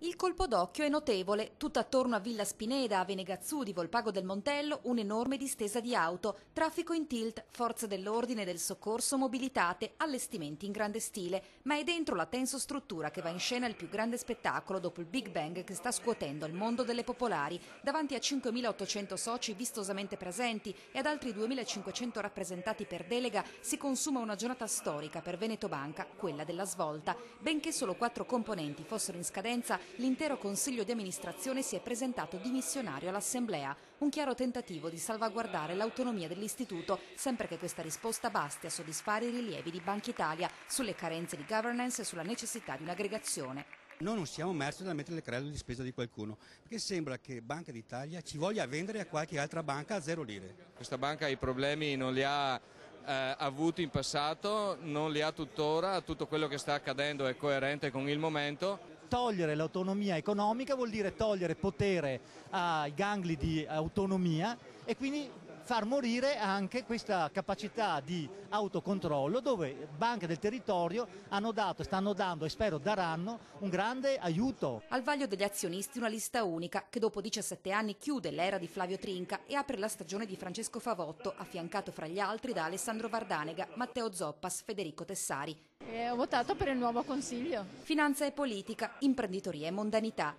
Il colpo d'occhio è notevole, tutto attorno a Villa Spineda, a Venegazzu, di Volpago del Montello, un'enorme distesa di auto, traffico in tilt, forze dell'ordine e del soccorso mobilitate, allestimenti in grande stile, ma è dentro la tensostruttura che va in scena il più grande spettacolo dopo il Big Bang che sta scuotendo il mondo delle popolari, davanti a 5.800 soci vistosamente presenti e ad altri 2.500 rappresentati per delega si consuma una giornata storica per Veneto Banca, quella della svolta. Benché solo 4 componenti fossero in scadenza, l'intero Consiglio di amministrazione si è presentato dimissionario all'Assemblea, un chiaro tentativo di salvaguardare l'autonomia dell'istituto, sempre che questa risposta basti a soddisfare i rilievi di Banca Italia sulle carenze di governance e sulla necessità di un'aggregazione. Noi non siamo merci da mettere le credo di spesa di qualcuno, perché sembra che Banca d'Italia ci voglia vendere a qualche altra banca a 0 lire. Questa banca i problemi non li ha avuti in passato, non li ha tuttora, tutto quello che sta accadendo è coerente con il momento. Togliere l'autonomia economica vuol dire togliere potere ai gangli di autonomia e quindi far morire anche questa capacità di autocontrollo dove banche del territorio hanno dato, stanno dando e spero daranno un grande aiuto. Al vaglio degli azionisti una lista unica che dopo 17 anni chiude l'era di Flavio Trinca e apre la stagione di Francesco Favotto, affiancato fra gli altri da Alessandro Vardanega, Matteo Zoppas, Federico Tessari. Ho votato per il nuovo Consiglio. Finanza e politica, imprenditoria e mondanità.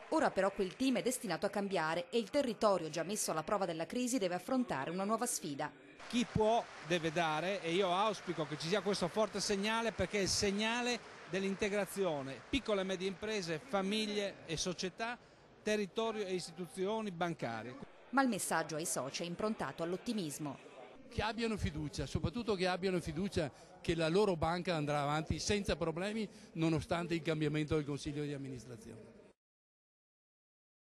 Ora però quel team è destinato a cambiare e il territorio già messo alla prova della crisi deve affrontare una nuova sfida. Chi può deve dare e io auspico che ci sia questo forte segnale perché è il segnale dell'integrazione, piccole e medie imprese, famiglie e società, territorio e istituzioni bancarie. Ma il messaggio ai soci è improntato all'ottimismo. Che abbiano fiducia, soprattutto che abbiano fiducia che la loro banca andrà avanti senza problemi nonostante il cambiamento del Consiglio di amministrazione.